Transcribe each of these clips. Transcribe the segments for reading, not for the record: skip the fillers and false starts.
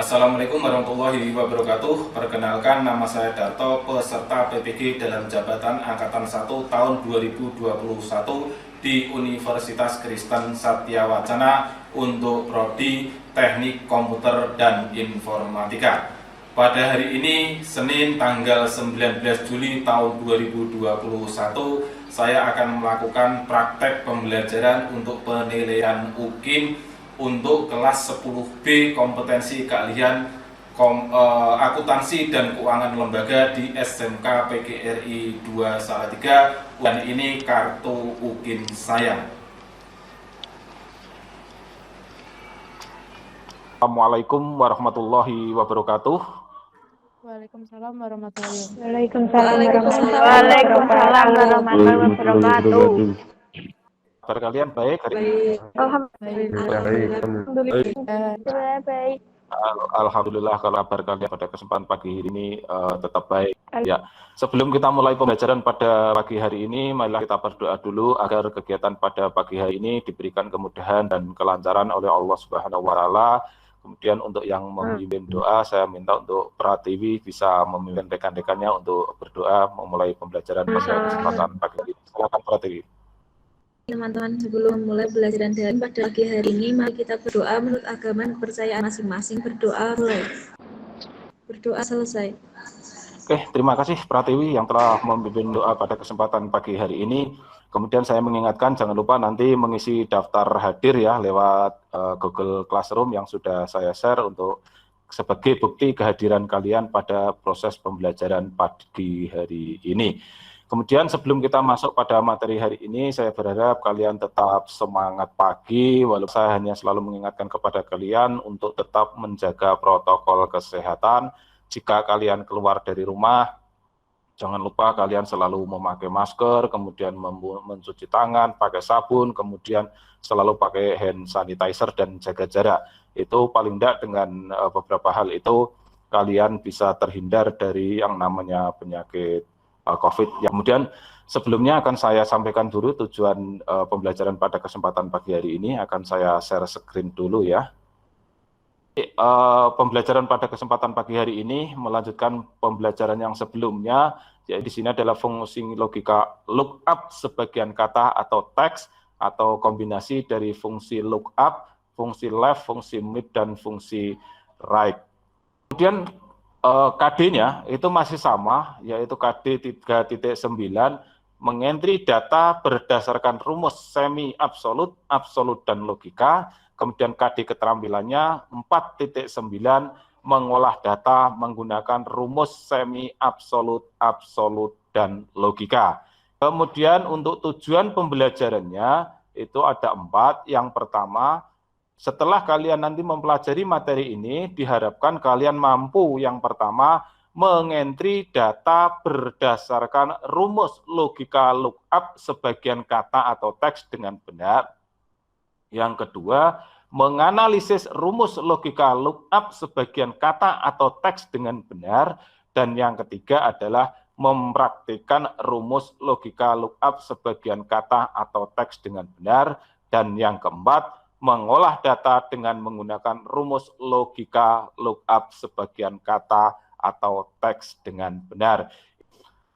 Assalamualaikum warahmatullahi wabarakatuh. Perkenalkan, nama saya Darto, peserta PPG dalam jabatan Angkatan 1 tahun 2021 di Universitas Kristen Satya Wacana untuk Prodi Teknik Komputer dan Informatika. Pada hari ini, Senin tanggal 19 Juli tahun 2021, saya akan melakukan praktek pembelajaran untuk penilaian UKIM untuk kelas 10B kompetensi keahlian akuntansi dan keuangan lembaga di SMK PGRI 2 Salatiga, dan ini kartu UKIM saya. Assalamualaikum warahmatullahi wabarakatuh. Waalaikumsalam warahmatullahi wabarakatuh. Waalaikumsalam warahmatullahi wabarakatuh. Kabar kalian baik? Alhamdulillah. Baik. Alhamdulillah kalau kabar kalian pada kesempatan pagi ini tetap baik. Ya, sebelum kita mulai pembelajaran pada pagi hari ini, marilah kita berdoa dulu agar kegiatan pada pagi hari ini diberikan kemudahan dan kelancaran oleh Allah Subhanahu wa taala. Kemudian untuk yang memimpin doa, saya minta untuk Pratiwi bisa memimpin rekan-rekannya untuk berdoa memulai pembelajaran pada kesempatan pagi ini. Silakan Pratiwi. Teman-teman, sebelum mulai pembelajaran daring pada pagi hari ini, mari kita berdoa menurut agama dan kepercayaan masing-masing. Berdoa mulai. Berdoa selesai. Oke, terima kasih Pratiwi yang telah memimpin doa pada kesempatan pagi hari ini. Kemudian saya mengingatkan jangan lupa nanti mengisi daftar hadir ya lewat Google Classroom yang sudah saya share untuk sebagai bukti kehadiran kalian pada proses pembelajaran pagi hari ini. Kemudian sebelum kita masuk pada materi hari ini, saya berharap kalian tetap semangat pagi, walaupun saya hanya selalu mengingatkan kepada kalian untuk tetap menjaga protokol kesehatan. Jika kalian keluar dari rumah, jangan lupa kalian selalu memakai masker, kemudian mencuci tangan, pakai sabun, kemudian selalu pakai hand sanitizer dan jaga jarak. Itu paling tidak dengan beberapa hal itu, kalian bisa terhindar dari yang namanya penyakit COVID. Ya, kemudian sebelumnya akan saya sampaikan dulu tujuan pembelajaran pada kesempatan pagi hari ini. Akan saya share screen dulu ya. Pembelajaran pada kesempatan pagi hari ini melanjutkan pembelajaran yang sebelumnya. Jadi di sini adalah fungsi logika lookup sebagian kata atau teks atau kombinasi dari fungsi lookup, fungsi left, fungsi mid, dan fungsi right. Kemudian KD-nya itu masih sama, yaitu KD 3.9, mengentri data berdasarkan rumus semi-absolut, absolut, dan logika. Kemudian KD keterampilannya 4.9, mengolah data menggunakan rumus semi-absolut, absolut, dan logika. Kemudian untuk tujuan pembelajarannya itu ada 4. Yang pertama, setelah kalian nanti mempelajari materi ini, diharapkan kalian mampu yang pertama mengentri data berdasarkan rumus logika lookup sebagian kata atau teks dengan benar. Yang kedua, menganalisis rumus logika lookup sebagian kata atau teks dengan benar. Dan yang ketiga adalah mempraktikkan rumus logika lookup sebagian kata atau teks dengan benar. Dan yang keempat, mengolah data dengan menggunakan rumus logika lookup sebagian kata atau teks dengan benar.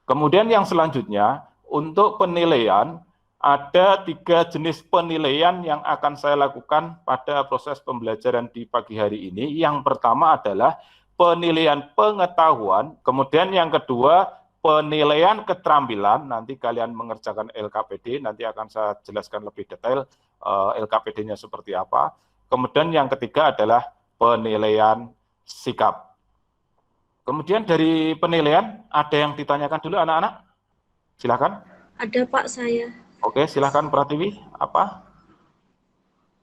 Kemudian yang selanjutnya, untuk penilaian, ada 3 jenis penilaian yang akan saya lakukan pada proses pembelajaran di pagi hari ini. Yang pertama adalah penilaian pengetahuan, kemudian yang kedua penilaian keterampilan, nanti kalian mengerjakan LKPD, nanti akan saya jelaskan lebih detail LKPD-nya seperti apa. Kemudian yang ketiga adalah penilaian sikap. Kemudian dari penilaian, ada yang ditanyakan dulu anak-anak? Silakan. Ada Pak saya. Oke, silakan Pratiwi. Apa?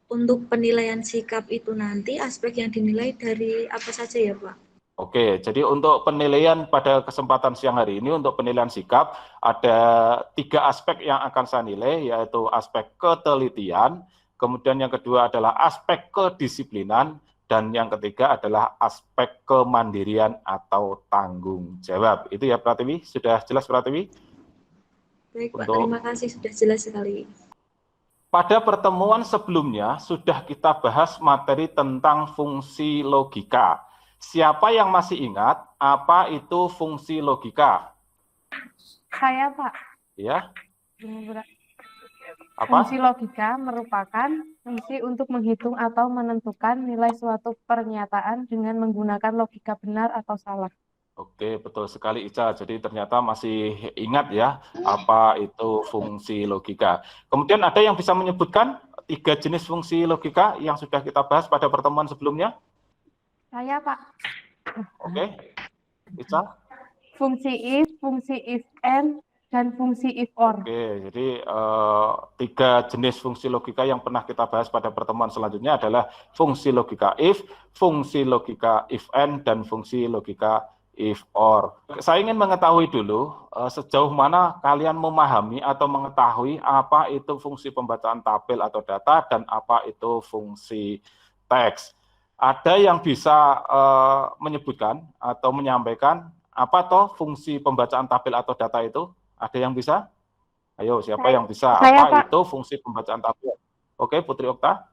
Untuk penilaian sikap itu nanti aspek yang dinilai dari apa saja ya Pak? Oke, jadi untuk penilaian pada kesempatan siang hari ini, untuk penilaian sikap, ada 3 aspek yang akan saya nilai, yaitu aspek ketelitian, kemudian yang kedua adalah aspek kedisiplinan, dan yang ketiga adalah aspek kemandirian atau tanggung jawab. Itu ya Pratiwi, sudah jelas Pratiwi? Baik Pak, terima kasih, sudah jelas sekali. Pada pertemuan sebelumnya sudah kita bahas materi tentang fungsi logika. Siapa yang masih ingat apa itu fungsi logika? Saya, Pak. Ya, apa? Fungsi logika merupakan fungsi untuk menghitung atau menentukan nilai suatu pernyataan dengan menggunakan logika benar atau salah. Oke, betul sekali Ica. Jadi ternyata masih ingat ya apa itu fungsi logika. Kemudian ada yang bisa menyebutkan 3 jenis fungsi logika yang sudah kita bahas pada pertemuan sebelumnya? Saya, Pak. Oke, Ica. Fungsi if and, dan fungsi if or. Oke, jadi 3 jenis fungsi logika yang pernah kita bahas pada pertemuan selanjutnya adalah fungsi logika if, fungsi logika if and, dan fungsi logika if or. Saya ingin mengetahui dulu sejauh mana kalian memahami atau mengetahui apa itu fungsi pembacaan tabel atau data dan apa itu fungsi teks. Ada yang bisa menyebutkan atau menyampaikan apa toh fungsi pembacaan tabel atau data itu? Ada yang bisa? Ayo, siapa yang bisa? Saya, Apa Pak. itu fungsi pembacaan tabel? Oke, Putri Okta.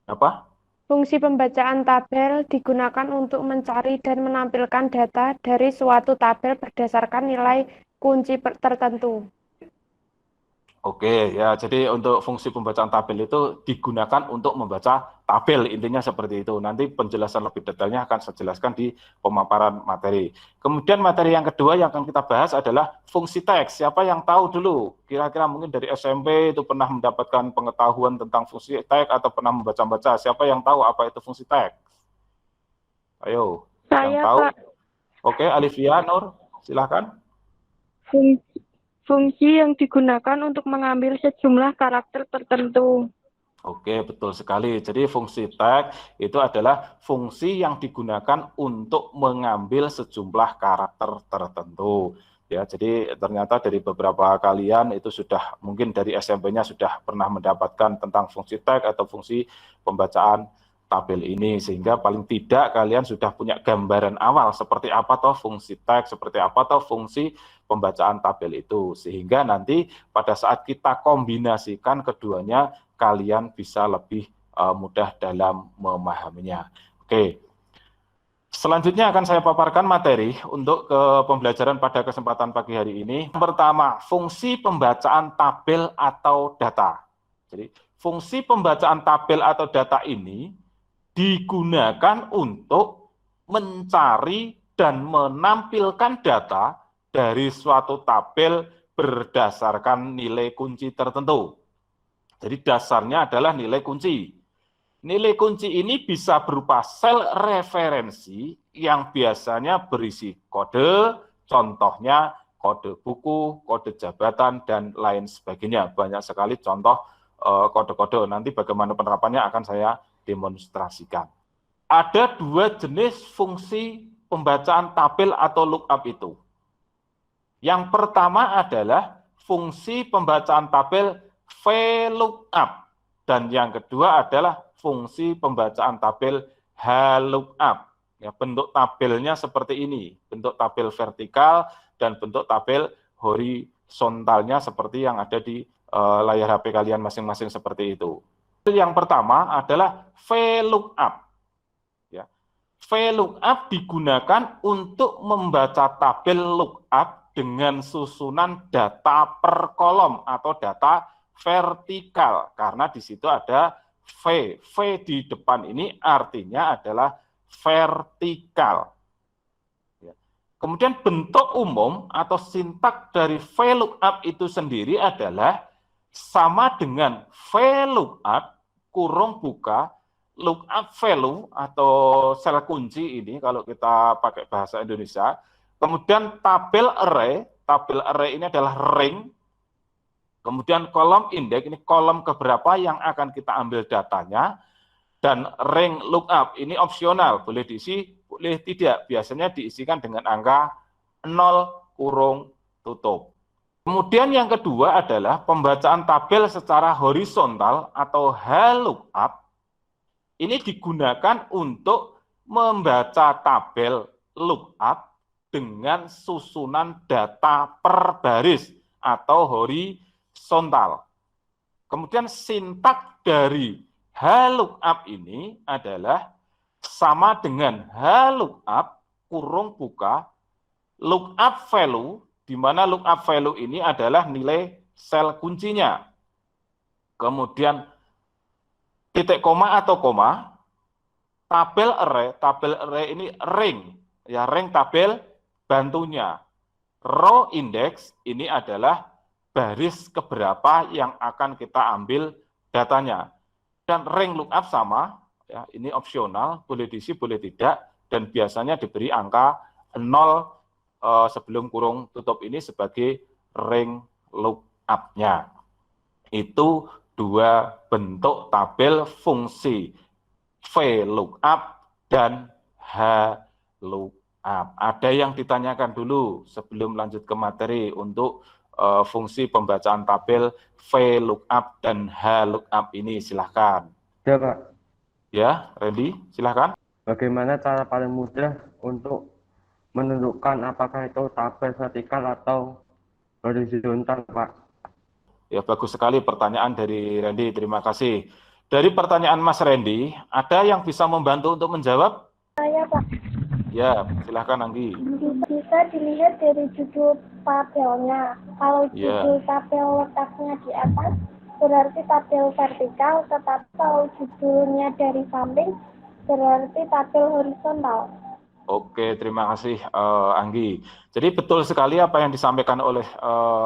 Apa? Fungsi pembacaan tabel digunakan untuk mencari dan menampilkan data dari suatu tabel berdasarkan nilai kunci tertentu. Oke, ya. Jadi untuk fungsi pembacaan tabel itu digunakan untuk membaca tabel, intinya seperti itu. Nanti penjelasan lebih detailnya akan saya jelaskan di pemaparan materi. Kemudian materi yang kedua yang akan kita bahas adalah fungsi teks. Siapa yang tahu dulu? Kira-kira mungkin dari SMP itu pernah mendapatkan pengetahuan tentang fungsi teks atau pernah membaca-baca. Siapa yang tahu apa itu fungsi teks? Ayo, yang Saya, tahu? Pak. Oke, Alivia, Nur, silakan. Fungsi yang digunakan untuk mengambil sejumlah karakter tertentu. Oke, betul sekali. Jadi fungsi tag itu adalah fungsi yang digunakan untuk mengambil sejumlah karakter tertentu. Ya, jadi ternyata dari beberapa kalian itu sudah mungkin dari SMP-nya sudah pernah mendapatkan tentang fungsi tag atau fungsi pembacaan tabel ini, sehingga paling tidak kalian sudah punya gambaran awal seperti apa toh fungsi tag, seperti apa toh fungsi pembacaan tabel itu, sehingga nanti pada saat kita kombinasikan keduanya kalian bisa lebih mudah dalam memahaminya. Oke. Selanjutnya akan saya paparkan materi untuk ke pembelajaran pada kesempatan pagi hari ini. Pertama, fungsi pembacaan tabel atau data. Jadi, fungsi pembacaan tabel atau data ini digunakan untuk mencari dan menampilkan data dari suatu tabel berdasarkan nilai kunci tertentu. Jadi dasarnya adalah nilai kunci. Nilai kunci ini bisa berupa sel referensi yang biasanya berisi kode, contohnya kode buku, kode jabatan, dan lain sebagainya. Banyak sekali contoh kode-kode. Nanti bagaimana penerapannya akan saya demonstrasikan. Ada 2 jenis fungsi pembacaan tabel atau lookup itu. Yang pertama adalah fungsi pembacaan tabel VLOOKUP, dan yang kedua adalah fungsi pembacaan tabel HLOOKUP. Ya, bentuk tabelnya seperti ini, bentuk tabel vertikal dan bentuk tabel horizontalnya seperti yang ada di layar HP kalian masing-masing seperti itu. Yang pertama adalah VLOOKUP. Ya. VLOOKUP digunakan untuk membaca tabel lookup dengan susunan data per kolom atau data vertikal, karena di situ ada V. V di depan ini artinya adalah vertikal. Kemudian bentuk umum atau sintak dari VLOOKUP itu sendiri adalah sama dengan VLOOKUP kurung buka lookup value atau sel kunci ini kalau kita pakai bahasa Indonesia. Kemudian tabel array ini adalah ring. Kemudian kolom indeks ini kolom keberapa yang akan kita ambil datanya. Dan ring lookup ini opsional, boleh diisi, boleh tidak. Biasanya diisikan dengan angka 0 kurung tutup. Kemudian yang kedua adalah pembacaan tabel secara horizontal atau HLOOKUP. Ini digunakan untuk membaca tabel lookup dengan susunan data per baris atau horizontal. Kemudian sintak dari HLOOKUP ini adalah sama dengan HLOOKUP kurung buka lookup value, di mana lookup value ini adalah nilai sel kuncinya. Kemudian titik koma atau koma, tabel array ini ring, ya ring tabel bantunya. Row index ini adalah baris keberapa yang akan kita ambil datanya. Dan ring lookup sama, ya ini opsional, boleh diisi, boleh tidak, dan biasanya diberi angka 0 sebelum kurung tutup ini sebagai ring lookup-nya. Itu dua bentuk tabel fungsi VLOOKUP dan HLOOKUP. Ada yang ditanyakan dulu sebelum lanjut ke materi untuk fungsi pembacaan tabel VLOOKUP dan HLOOKUP ini, silahkan. Ya Pak, Ya, Randy, silahkan. bagaimana cara paling mudah untuk menentukan apakah itu tabel vertikal atau horizontal, Pak? Ya, bagus sekali pertanyaan dari Randy, terima kasih. Dari pertanyaan Mas Randy, ada yang bisa membantu untuk menjawab? Saya, Pak. Ya, silahkan Anggi. Bisa dilihat dari judul tabelnya. Kalau judul tabel letaknya di atas, berarti tabel vertikal, tetapi kalau judulnya dari samping, berarti tabel horizontal. Oke, terima kasih Anggi. Jadi betul sekali apa yang disampaikan oleh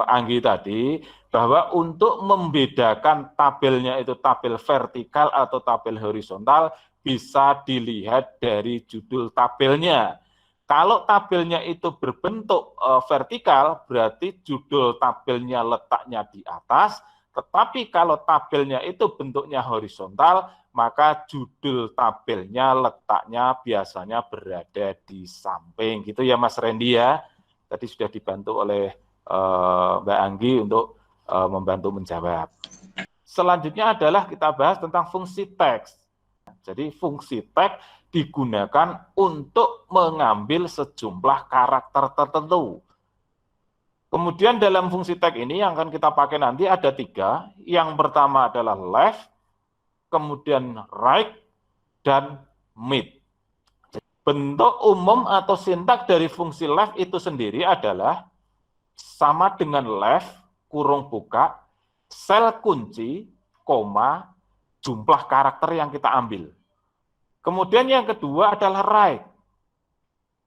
Anggi tadi, bahwa untuk membedakan tabelnya itu tabel vertikal atau tabel horizontal, bisa dilihat dari judul tabelnya. Kalau tabelnya itu berbentuk vertikal, berarti judul tabelnya letaknya di atas, tetapi kalau tabelnya itu bentuknya horizontal, maka judul tabelnya letaknya biasanya berada di samping. Gitu ya Mas Randy ya. Tadi sudah dibantu oleh Mbak Anggi untuk membantu menjawab. Selanjutnya adalah kita bahas tentang fungsi teks. Jadi fungsi teks digunakan untuk mengambil sejumlah karakter tertentu. Kemudian dalam fungsi tag ini yang akan kita pakai nanti ada 3. Yang pertama adalah left, kemudian right, dan mid. Bentuk umum atau sintak dari fungsi left itu sendiri adalah sama dengan left, kurung buka, sel kunci, koma, jumlah karakter yang kita ambil. Kemudian yang kedua adalah right.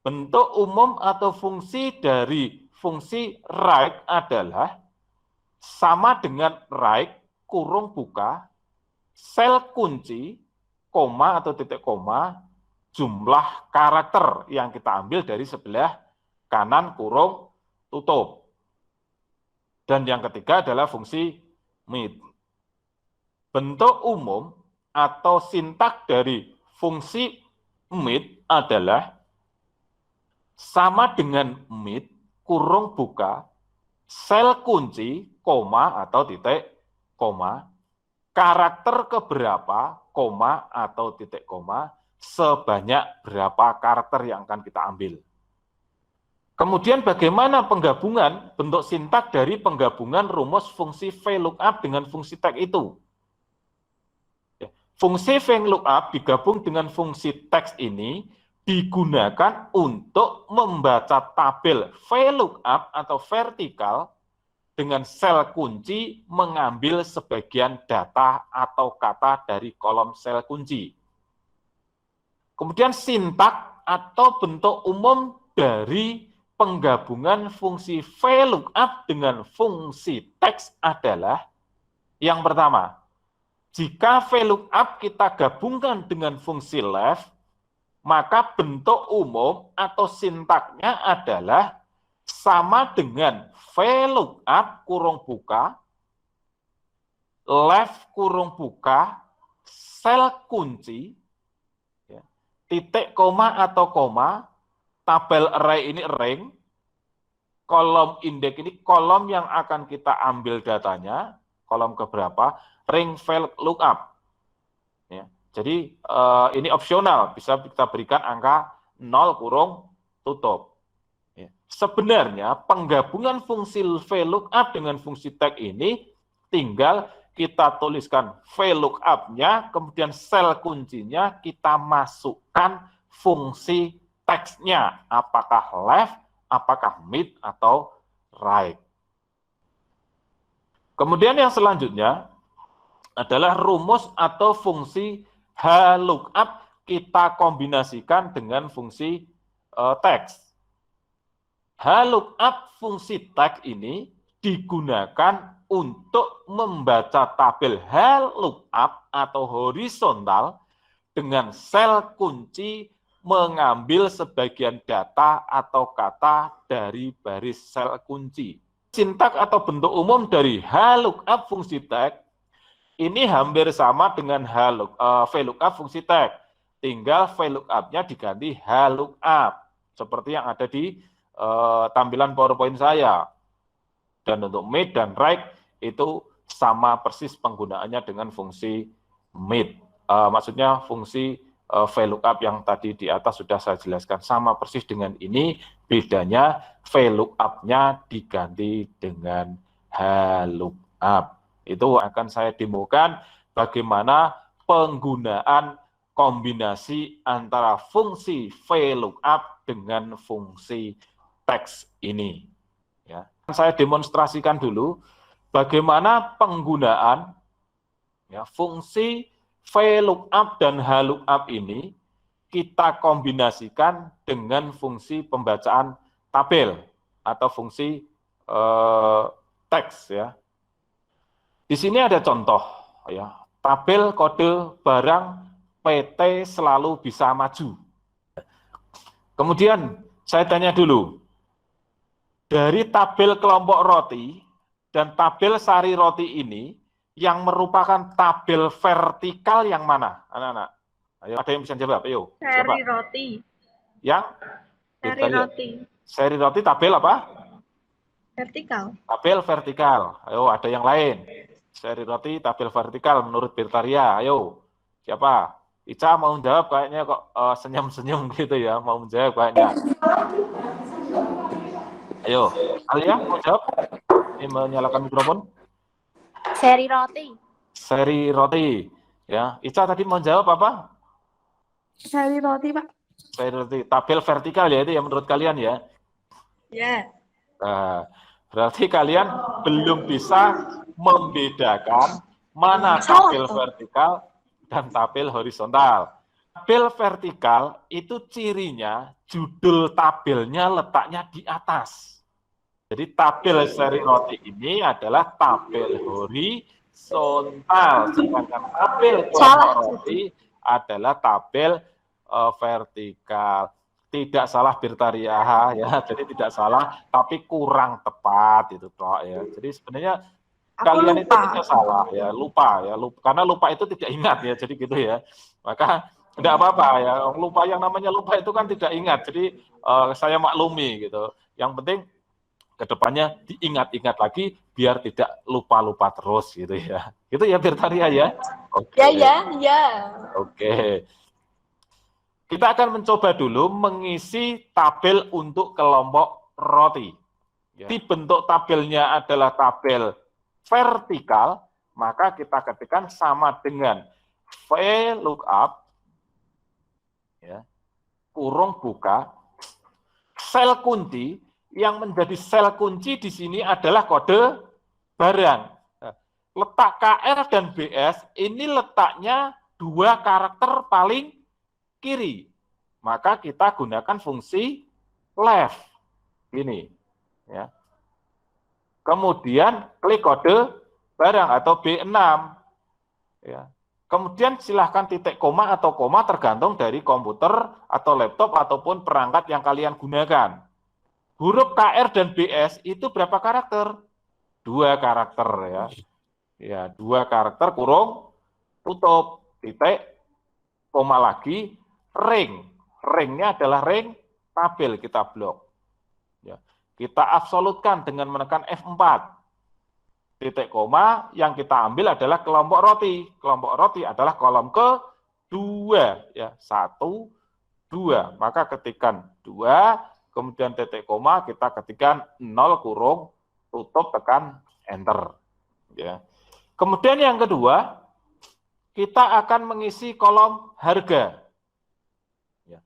Bentuk umum atau fungsi dari fungsi right adalah sama dengan right, kurung buka, sel kunci, koma atau titik koma, jumlah karakter yang kita ambil dari sebelah kanan kurung tutup. Dan yang ketiga adalah fungsi mid. Bentuk umum atau sintak dari fungsi mid adalah sama dengan mid, kurung buka, sel kunci, koma atau titik koma, karakter keberapa, koma atau titik koma, sebanyak berapa karakter yang akan kita ambil. Kemudian bagaimana penggabungan bentuk sintak dari penggabungan rumus fungsi VLOOKUP dengan fungsi tag itu? Fungsi VLOOKUP digabung dengan fungsi teks ini digunakan untuk membaca tabel VLOOKUP atau vertikal dengan sel kunci mengambil sebagian data atau kata dari kolom sel kunci. Kemudian sintak atau bentuk umum dari penggabungan fungsi VLOOKUP dengan fungsi teks adalah yang pertama, jika VLOOKUP kita gabungkan dengan fungsi left, maka bentuk umum atau sintaknya adalah sama dengan VLOOKUP kurung buka, left kurung buka, sel kunci, titik koma atau koma, tabel array ini ring, kolom indeks ini kolom yang akan kita ambil datanya, kolom keberapa, ring VLOOKUP. Ya, jadi ini opsional, bisa kita berikan angka 0 kurung tutup. Ya. Sebenarnya penggabungan fungsi VLOOKUP dengan fungsi tag ini tinggal kita tuliskan VLOOKUP-nya, kemudian sel kuncinya kita masukkan fungsi teksnya, apakah left, apakah mid, atau right. Kemudian yang selanjutnya adalah rumus atau fungsi HLOOKUP kita kombinasikan dengan fungsi teks. HLOOKUP fungsi teks ini digunakan untuk membaca tabel HLOOKUP atau horizontal dengan sel kunci mengambil sebagian data atau kata dari baris sel kunci. Sintak atau bentuk umum dari HLOOKUP fungsi teks ini hampir sama dengan VLOOKUP fungsi teks. Tinggal VLOOKUP-nya diganti HLOOKUP seperti yang ada di tampilan PowerPoint saya. Dan untuk mid dan right itu sama persis penggunaannya dengan fungsi mid. Maksudnya fungsi VLOOKUP yang tadi di atas sudah saya jelaskan sama persis dengan ini, bedanya VLOOKUP-nya diganti dengan HLOOKUP. Itu akan saya demokan bagaimana penggunaan kombinasi antara fungsi VLOOKUP dengan fungsi teks ini. Ya. Saya demonstrasikan dulu bagaimana penggunaan fungsi VLOOKUP dan HLOOKUP ini kita kombinasikan dengan fungsi pembacaan tabel atau fungsi teks ya. Di sini ada contoh ya, tabel kode barang PT selalu bisa maju. Kemudian saya tanya dulu, dari tabel kelompok roti dan tabel sari roti ini yang merupakan tabel vertikal yang mana, anak-anak? Ayo, ada yang bisa jawab? Ayo. Seri roti. Yang? Seri roti. Seri roti tabel apa? Vertikal. Tabel vertikal. Ayo, ada yang lain. Seri roti tabel vertikal menurut Bertaria. Ayo, siapa? Ica mau jawab kayaknya kok senyum-senyum gitu ya, mau menjawab kayaknya. Ayo, Alia mau jawab? Ini menyalakan mikrofon. Seri roti. Seri roti. Ya, Ica tadi mau jawab apa? Seri roti, Pak. Seri roti. Tabel vertikal ya itu ya menurut kalian ya? Ya. Nah, berarti kalian belum bisa membedakan mana tabel vertikal dan tabel horizontal. Tabel vertikal itu cirinya judul tabelnya letaknya di atas. Jadi tabel seri roti ini adalah tabel horizontal, sedangkan tabel kelompok roti adalah tabel vertikal. Tidak salah Bertaria ya, jadi tidak salah, tapi kurang tepat itu toh ya. Jadi sebenarnya kalian itu tidak salah ya, lupa karena lupa itu tidak ingat ya, jadi gitu ya. Maka tidak apa-apa ya, lupa yang namanya lupa itu kan tidak ingat, jadi saya maklumi gitu. Yang penting kedepannya diingat-ingat lagi biar tidak lupa-lupa terus gitu ya. Gitu ya Bertaria ya. Oke. Ya. Oke. Kita akan mencoba dulu mengisi tabel untuk kelompok roti. Jadi bentuk tabelnya adalah tabel vertikal, maka kita ketikkan sama dengan VLOOKUP, ya, kurung buka, sel kunci, yang menjadi sel kunci di sini adalah kode barang. Letak KR dan BS ini letaknya 2 karakter paling kiri, maka kita gunakan fungsi left ini ya. Kemudian klik kode barang atau B6 ya. Kemudian silahkan titik koma atau koma tergantung dari komputer atau laptop ataupun perangkat yang kalian gunakan. Huruf KR dan BS itu berapa karakter? 2 karakter ya. Ya, 2 karakter kurung tutup titik koma lagi ring. Ringnya adalah ring tabel kita blok. Ya. Kita absolutkan dengan menekan F4. Titik koma yang kita ambil adalah kelompok roti. Kelompok roti adalah kolom kedua. Ya. 1, 2. Maka ketikkan 2, kemudian titik koma kita ketikkan 0 kurung tutup tekan enter. Ya. Kemudian yang kedua, kita akan mengisi kolom harga. Ya.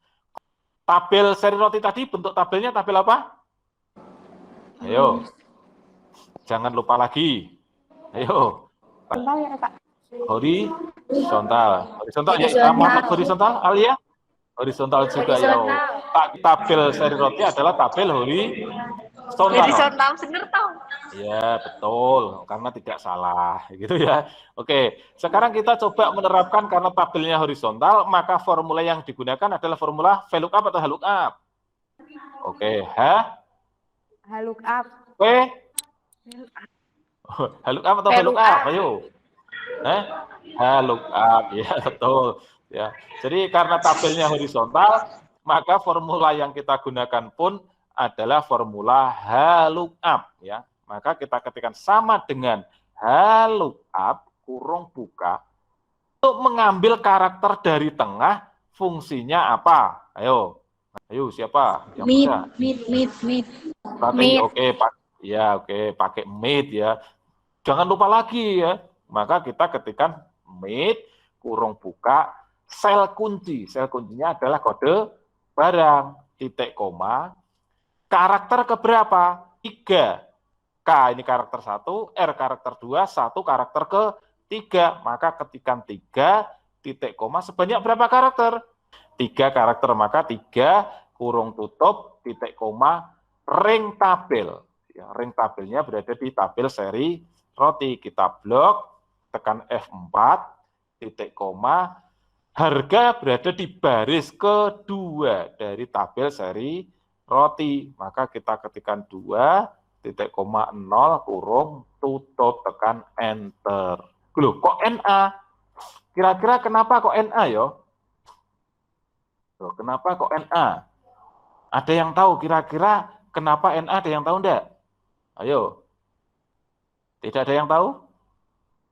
Tabel seri roti tadi, bentuk tabelnya tabel apa? Ayo, jangan lupa lagi. Ayo. Horizontal. Horizontal ya, Muhammad horizontal, Alia? Horizontal juga ya. Tabel seri roti adalah tabel horizontal. Horizontal bener tau. Ya, betul, karena tidak salah, gitu ya. Oke, sekarang kita coba menerapkan karena tabelnya horizontal, maka formula yang digunakan adalah formula VLOOKUP atau HLOOKUP. Oke, HLOOKUP. HLOOKUP atau VLOOKUP? Ayo. HLOOKUP, ya betul. Ya, jadi karena tabelnya horizontal, maka formula yang kita gunakan pun adalah formula HLOOKUP, ya. Maka kita ketikkan sama dengan HLOOKUP kurung buka untuk mengambil karakter dari tengah, fungsinya apa? Ayo siapa yang bisa? Mid. Oke, pakai mid ya. Jangan lupa lagi ya. Maka kita ketikkan mid kurung buka sel kunci. Sel kuncinya adalah kode barang, titik koma. Karakter keberapa? 3. K ini karakter 1, R karakter 2, 1 karakter ke-3. Maka ketikan 3, titik koma, sebanyak berapa karakter? 3 karakter, maka 3 kurung tutup, titik koma, ring tabel. Ya, ring tabelnya berada di tabel seri roti. Kita blok, tekan F4, titik koma, harga berada di baris kedua dari tabel seri roti. Maka kita ketikkan 2, titik koma 0 kurung tutup, tekan enter. Loh, kok NA? Kira-kira kenapa kok NA yo? Loh, kenapa kok NA? Ada yang tahu kira-kira kenapa NA? Ada yang tahu enggak? Ayo. Tidak ada yang tahu?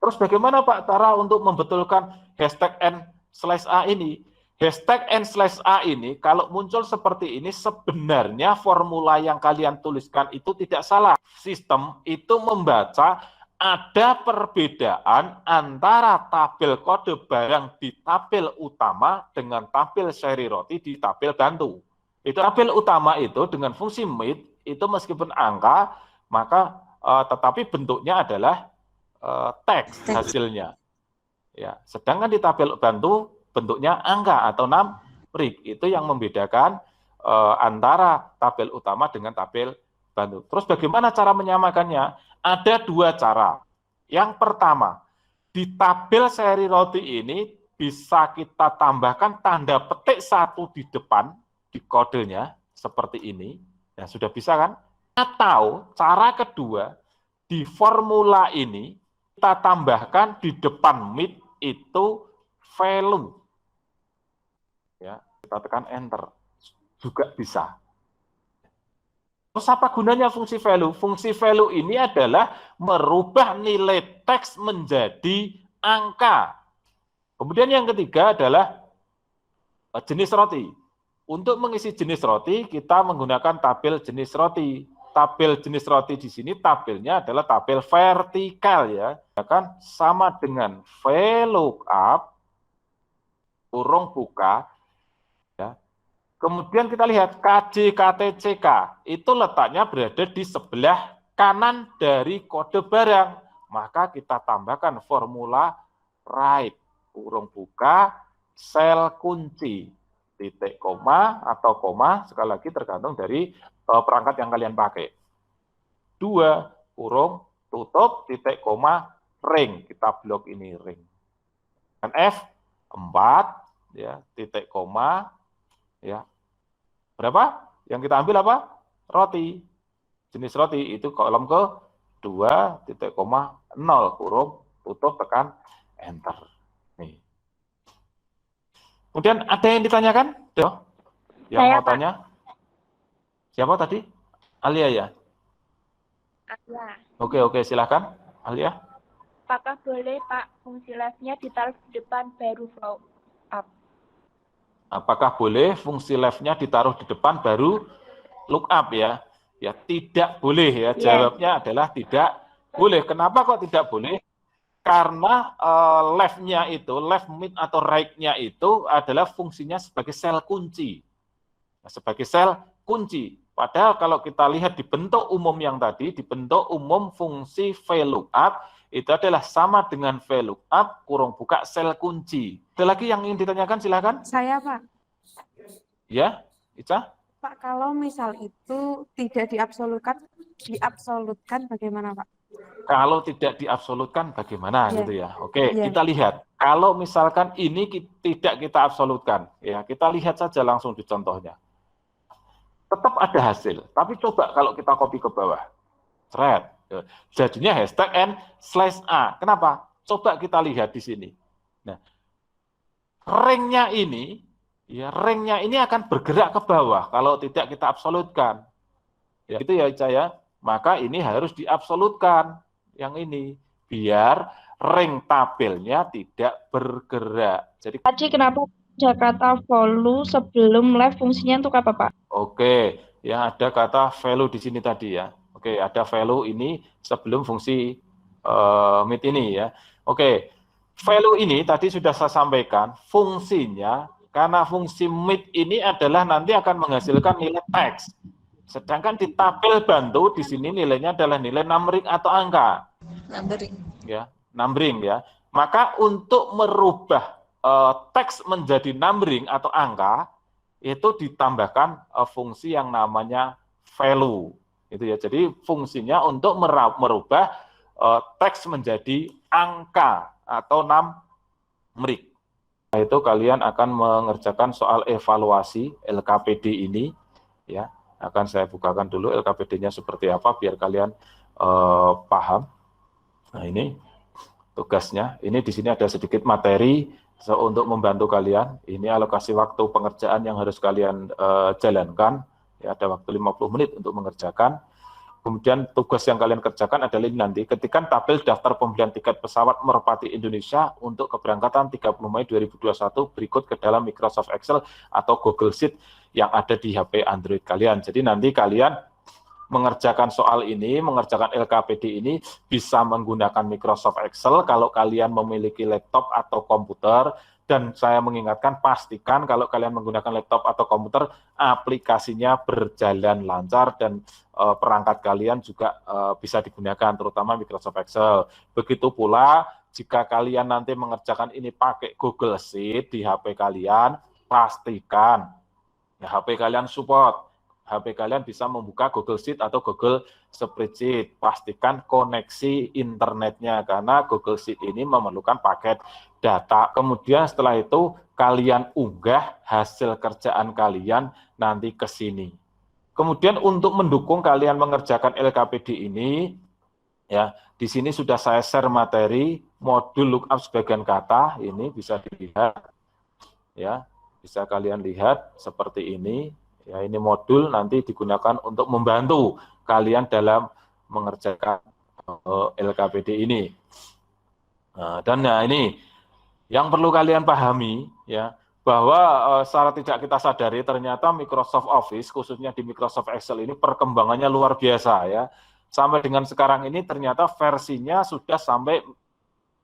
Terus bagaimana Pak cara untuk membetulkan hashtag N/A ini? Hashtag N/A ini kalau muncul seperti ini sebenarnya formula yang kalian tuliskan itu tidak salah. Sistem itu membaca ada perbedaan antara tabel kode barang di tabel utama dengan tabel seri roti di tabel bantu. Itu tabel utama itu dengan fungsi mid itu meskipun angka maka tetapi bentuknya adalah teks hasilnya. Ya, sedangkan di tabel bantu bentuknya angka atau numerik. Itu yang membedakan antara tabel utama dengan tabel bantu. Terus bagaimana cara menyamakannya? Ada 2 cara. Yang pertama, di tabel seri roti ini bisa kita tambahkan tanda petik 1 di depan, di kodenya, seperti ini. Ya, sudah bisa kan? Atau cara kedua, di formula ini, kita tambahkan di depan mid itu value. Ya, kita tekan enter juga bisa. Terus apa gunanya fungsi value? Fungsi value ini adalah merubah nilai teks menjadi angka. Kemudian yang ketiga adalah jenis roti. Untuk mengisi jenis roti, kita menggunakan tabel jenis roti. Tabel jenis roti di sini tabelnya adalah tabel vertikal ya. Kan sama dengan VLOOKUP kurung buka. Kemudian kita lihat KJKTCK, itu letaknya berada di sebelah kanan dari kode barang. Maka kita tambahkan formula right, kurung buka, sel kunci, titik koma atau koma, sekali lagi tergantung dari perangkat yang kalian pakai. 2, kurung tutup, titik koma, ring. Kita blok ini ring. Dan F4, ya, titik koma, ya. Berapa? Yang kita ambil apa? Roti. Jenis roti itu kolom ke 2, titik koma 0 kurung tutup tekan enter. Nih. Kemudian ada yang ditanyakan? Yang Saya, mau tanya? Siapa tadi? Alia ya? Alia. Oke, silakan. Alia. Apakah boleh Pak fungsi left-nya ditaruh di depan baru flow up? Apakah boleh fungsi left-nya ditaruh di depan baru lookup ya? Ya tidak boleh ya. Jawabnya adalah tidak boleh. Kenapa kok tidak boleh? Karena left-nya itu, left mid atau right-nya itu adalah fungsinya sebagai sel kunci. Sebagai sel kunci. Padahal kalau kita lihat di bentuk umum yang tadi, di bentuk umum fungsi VLOOKUP, itu adalah sama dengan VLOOKUP kurung buka sel kunci. Ada lagi yang ingin ditanyakan, silakan. Saya, Pak. Ya, Ica? Pak, kalau misal itu tidak diabsolutkan bagaimana, Pak? Kalau tidak diabsolutkan bagaimana gitu ya. Oke, Yeah. kita lihat. Kalau misalkan ini tidak kita absolutkan, ya kita lihat saja langsung di contohnya. Tetap ada hasil, tapi coba kalau kita copy ke bawah. Thread. Jadinya hashtag n/a. Kenapa? Coba kita lihat di sini. Nah, ranknya ini, ya ranknya ini akan bergerak ke bawah kalau tidak kita absolutkan. Ya, itu ya Ica ya. Maka ini harus diabsolutkan yang ini biar rank tabelnya tidak bergerak. Jadi Tadi kenapa ada kata follow sebelum left fungsinya untuk apa, Pak? oke, ya ada kata value di sini tadi ya. Oke, ada value ini sebelum fungsi mid ini ya. Oke, value ini tadi sudah saya sampaikan fungsinya karena fungsi mid ini adalah nanti akan menghasilkan nilai teks. Sedangkan di tabel bantu di sini nilainya adalah nilai numbering atau angka. Numbering. Ya, numbering ya. Maka untuk merubah teks menjadi numbering atau angka itu ditambahkan fungsi yang namanya value. Itu ya. Jadi fungsinya untuk merubah teks menjadi angka atau numbering. Nah, itu kalian akan mengerjakan soal evaluasi LKPD ini ya. Akan saya bukakan dulu LKPD-nya seperti apa biar kalian paham. Nah, ini tugasnya. Ini di sini ada sedikit materi untuk membantu kalian. Ini alokasi waktu pengerjaan yang harus kalian jalankan. Ya, ada waktu 50 menit untuk mengerjakan. Kemudian tugas yang kalian kerjakan adalah ini nanti, ketikan tabel daftar pembelian tiket pesawat Merpati Indonesia untuk keberangkatan 30 Mei 2021 berikut ke dalam Microsoft Excel atau Google Sheet yang ada di HP Android kalian. Jadi nanti kalian mengerjakan soal ini, mengerjakan LKPD ini bisa menggunakan Microsoft Excel kalau kalian memiliki laptop atau komputer. Dan saya mengingatkan, pastikan kalau kalian menggunakan laptop atau komputer, aplikasinya berjalan lancar dan perangkat kalian juga bisa digunakan, terutama Microsoft Excel. Begitu pula, jika kalian nanti mengerjakan ini pakai Google Sheet di HP kalian, pastikan ya, HP kalian support. HP kalian bisa membuka Google Sheet atau Google Spreadsheet. Pastikan koneksi internetnya, karena Google Sheet ini memerlukan paket data. Kemudian setelah itu kalian unggah hasil kerjaan kalian nanti ke sini. Kemudian untuk mendukung kalian mengerjakan LKPD ini, ya di sini sudah saya share materi modul lookup sebagian kata. Ini bisa dilihat, ya bisa kalian lihat seperti ini. Ya, ini modul nanti digunakan untuk membantu kalian dalam mengerjakan LKPD ini. Nah, dan nah ini yang perlu kalian pahami ya, bahwa secara tidak kita sadari ternyata Microsoft Office khususnya di Microsoft Excel ini perkembangannya luar biasa ya. Sampai dengan sekarang ini ternyata versinya sudah sampai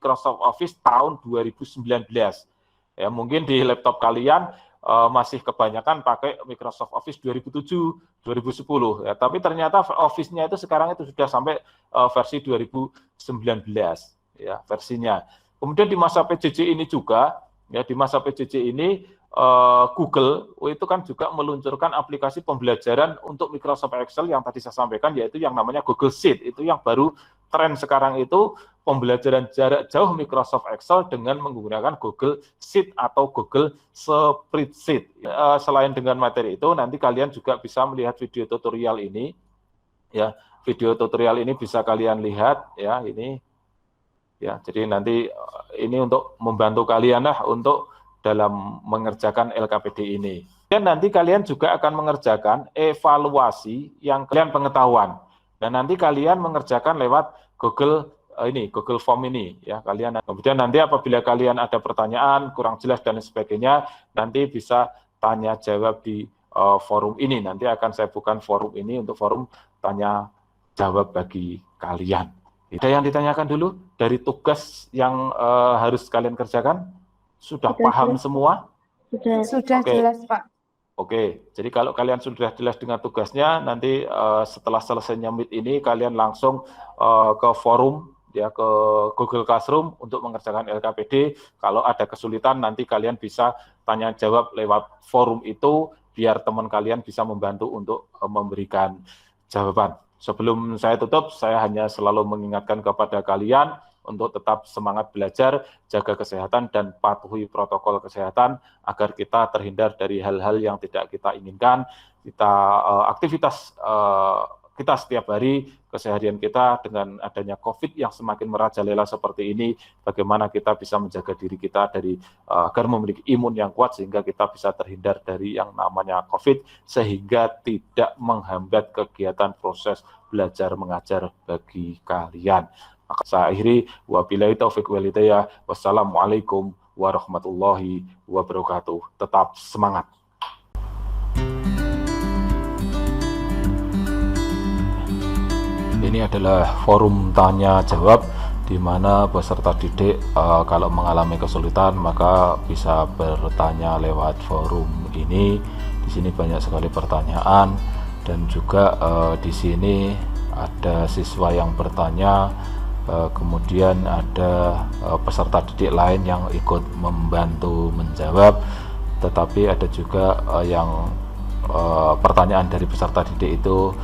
Microsoft Office tahun 2019. Ya, mungkin di laptop kalian masih kebanyakan pakai Microsoft Office 2007, 2010 ya, tapi ternyata Office-nya itu sekarang itu sudah sampai versi 2019 ya versinya. Kemudian di masa PJJ ini juga ya, di masa PJJ ini Google itu kan juga meluncurkan aplikasi pembelajaran untuk Microsoft Excel yang tadi saya sampaikan, yaitu yang namanya Google Sheet. Itu yang baru tren sekarang itu pembelajaran jarak jauh Microsoft Excel dengan menggunakan Google Sheet atau Google Spreadsheet. Selain dengan materi itu, nanti kalian juga bisa melihat video tutorial ini. Ya, video tutorial ini bisa kalian lihat ya, ini. Ya, jadi nanti ini untuk membantu kalian lah untuk dalam mengerjakan LKPD ini. Dan nanti kalian juga akan mengerjakan evaluasi yang kalian pengetahuan. Dan nanti kalian mengerjakan lewat Google Form ini ya kalian. Kemudian nanti apabila kalian ada pertanyaan kurang jelas dan sebagainya, nanti bisa tanya jawab di forum ini. Nanti akan saya buka forum ini untuk forum tanya jawab bagi kalian. Ada yang ditanyakan dulu dari tugas yang harus kalian kerjakan? Sudah Sudah paham jelas. semua? Sudah Oke. jelas, Pak. Oke, jadi kalau kalian sudah jelas dengan tugasnya, nanti setelah selesainya Meet ini, kalian langsung ke forum, ya, ke Google Classroom untuk mengerjakan LKPD. Kalau ada kesulitan, nanti kalian bisa tanya jawab lewat forum itu, biar teman kalian bisa membantu untuk memberikan jawaban. Sebelum saya tutup, saya hanya selalu mengingatkan kepada kalian untuk tetap semangat belajar, jaga kesehatan, dan patuhi protokol kesehatan agar kita terhindar dari hal-hal yang tidak kita inginkan. Aktivitas kita setiap hari, keseharian kita dengan adanya COVID yang semakin merajalela seperti ini, bagaimana kita bisa menjaga diri kita dari agar memiliki imun yang kuat sehingga kita bisa terhindar dari yang namanya COVID, sehingga tidak menghambat kegiatan proses belajar mengajar bagi kalian. Maka saya akhiri, wabillahi taufiq wal hidayah, wassalamualaikum warahmatullahi wabarakatuh. Tetap semangat. Ini adalah forum tanya jawab di mana peserta didik kalau mengalami kesulitan maka bisa bertanya lewat forum ini. Di sini banyak sekali pertanyaan dan juga di sini ada siswa yang bertanya. Kemudian ada peserta didik lain yang ikut membantu menjawab, tetapi ada juga yang pertanyaan dari peserta didik itu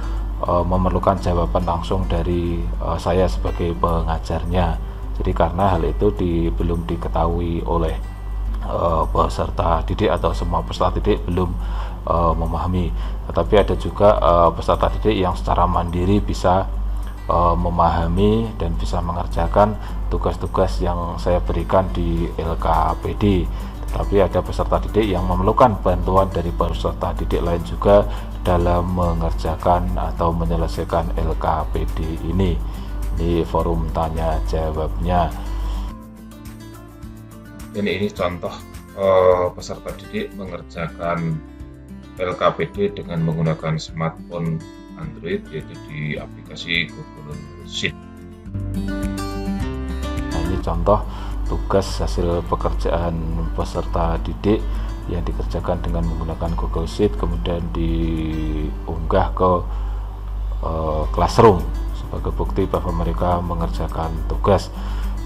memerlukan jawaban langsung dari saya sebagai pengajarnya. Jadi karena hal itu belum diketahui oleh peserta didik atau semua peserta didik belum memahami, tetapi ada juga peserta didik yang secara mandiri bisa memahami dan bisa mengerjakan tugas-tugas yang saya berikan di LKPD. Tetapi ada peserta didik yang memerlukan bantuan dari peserta didik lain juga dalam mengerjakan atau menyelesaikan LKPD ini. Di forum tanya jawabnya. Ini contoh peserta didik mengerjakan LKPD dengan menggunakan smartphone Android, yaitu di aplikasi Google Sheet. Nah, ini contoh tugas hasil pekerjaan peserta didik yang dikerjakan dengan menggunakan Google Sheet, kemudian diunggah ke Classroom sebagai bukti bahwa mereka mengerjakan tugas.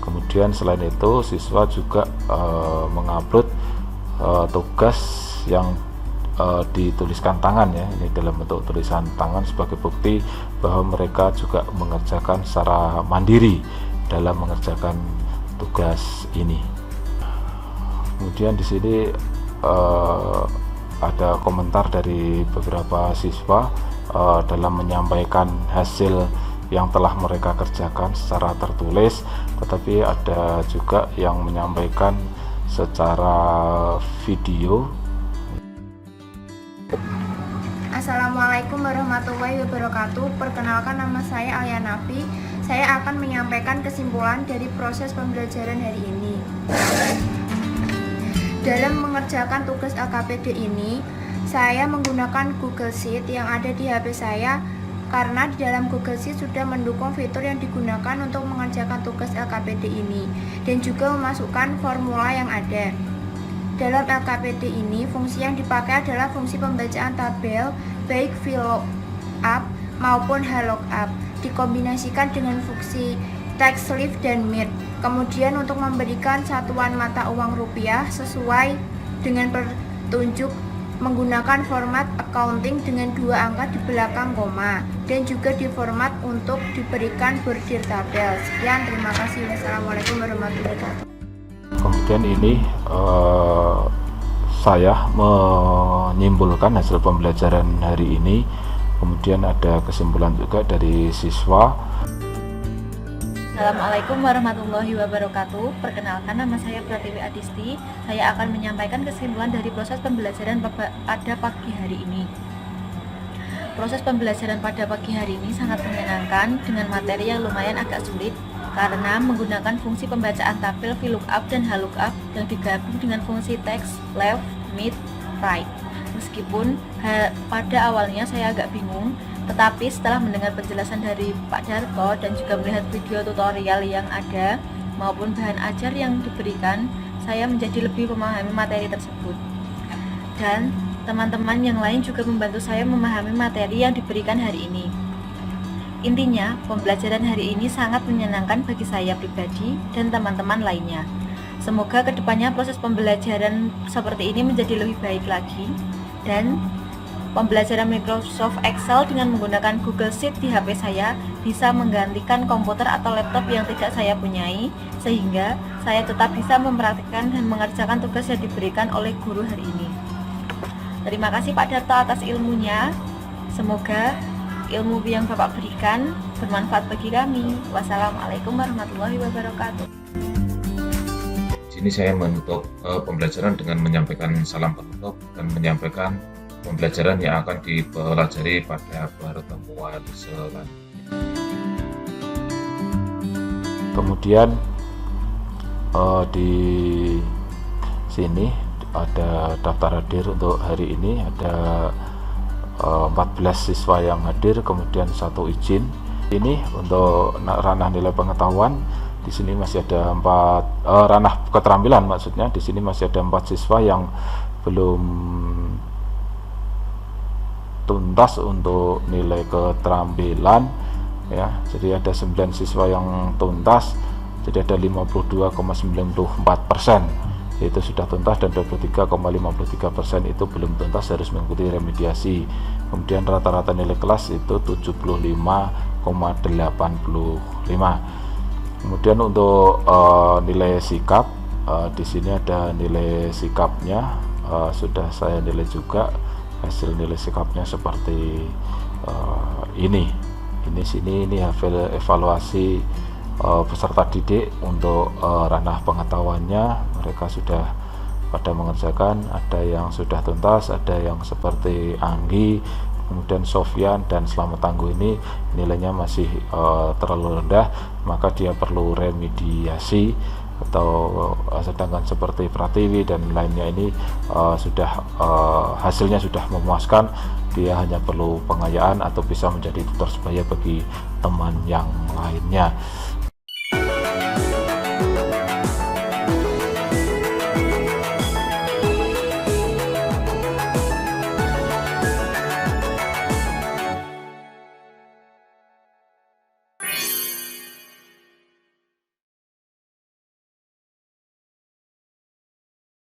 Kemudian selain itu siswa juga mengupload tugas yang dituliskan tangan, ya, ini dalam bentuk tulisan tangan sebagai bukti bahwa mereka juga mengerjakan secara mandiri dalam mengerjakan tugas ini. Kemudian di sini ada komentar dari beberapa siswa dalam menyampaikan hasil yang telah mereka kerjakan secara tertulis, tetapi ada juga yang menyampaikan secara video. Assalamualaikum warahmatullahi wabarakatuh. Perkenalkan, nama saya Alia Nafi. Saya akan menyampaikan kesimpulan dari proses pembelajaran hari ini. Dalam mengerjakan tugas LKPD ini, saya menggunakan Google Sheet yang ada di HP saya karena di dalam Google Sheet sudah mendukung fitur yang digunakan untuk mengerjakan tugas LKPD ini dan juga memasukkan formula yang ada. Dalam LKPD ini, fungsi yang dipakai adalah fungsi pembacaan tabel, baik VLOOKUP maupun HLOOKUP, dikombinasikan dengan fungsi text lift dan meet. Kemudian untuk memberikan satuan mata uang rupiah sesuai dengan petunjuk menggunakan format accounting dengan 2 angka di belakang koma, dan juga di format untuk diberikan bordir tabel. Sekian, terima kasih. Wassalamualaikum warahmatullahi wabarakatuh. Kemudian ini saya menyimpulkan hasil pembelajaran hari ini. Kemudian ada kesimpulan juga dari siswa. Assalamualaikum warahmatullahi wabarakatuh. Perkenalkan, nama saya Pratiwi Adisti. Saya akan menyampaikan kesimpulan dari proses pembelajaran pada pagi hari ini. Proses pembelajaran pada pagi hari ini sangat menyenangkan dengan materi yang lumayan agak sulit karena menggunakan fungsi pembacaan tabel VLOOKUP dan HLOOKUP yang digabung dengan fungsi text, left, mid, right. Meskipun pada awalnya saya agak bingung Tetapi setelah mendengar penjelasan dari Pak Darto dan juga melihat video tutorial yang ada maupun bahan ajar yang diberikan, saya menjadi lebih memahami materi tersebut. Dan teman-teman yang lain juga membantu saya memahami materi yang diberikan hari ini. Intinya, pembelajaran hari ini sangat menyenangkan bagi saya pribadi dan teman-teman lainnya. Semoga kedepannya proses pembelajaran seperti ini menjadi lebih baik lagi, dan pembelajaran Microsoft Excel dengan menggunakan Google Sheet di HP saya bisa menggantikan komputer atau laptop yang tidak saya punyai, sehingga saya tetap bisa mempraktikkan dan mengerjakan tugas yang diberikan oleh guru hari ini. Terima kasih Pak Darto atas ilmunya. Semoga ilmu yang Bapak berikan bermanfaat bagi kami. Wassalamualaikum warahmatullahi wabarakatuh. Di sini saya menutup pembelajaran dengan menyampaikan salam penutup dan menyampaikan pembelajaran yang akan dipelajari pada pertemuan selanjutnya. Kemudian di sini ada daftar hadir untuk hari ini, ada 14 siswa yang hadir, kemudian 1 izin. Ini untuk ranah nilai pengetahuan. Di sini masih ada 4 ranah keterampilan, maksudnya di sini masih ada 4 siswa yang belum tuntas untuk nilai keterampilan ya. Jadi ada 9 siswa yang tuntas, jadi ada 52,94% itu sudah tuntas, dan 23,53% itu belum tuntas, harus mengikuti remediasi. Kemudian rata-rata nilai kelas itu 75,85. Kemudian untuk nilai sikap, di sini ada nilai sikapnya, sudah saya nilai juga. Hasil nilai sikapnya seperti ini sini, ini hasil evaluasi peserta didik untuk ranah pengetahuannya. Mereka sudah pada mengerjakan, ada yang sudah tuntas, ada yang seperti Anggi, kemudian Sofyan dan Selamat Tangguh ini nilainya masih terlalu rendah, maka dia perlu remediasi. Atau sedangkan seperti Pratiwi dan lainnya ini sudah hasilnya sudah memuaskan, dia hanya perlu pengayaan atau bisa menjadi tutor sebaya bagi teman yang lainnya.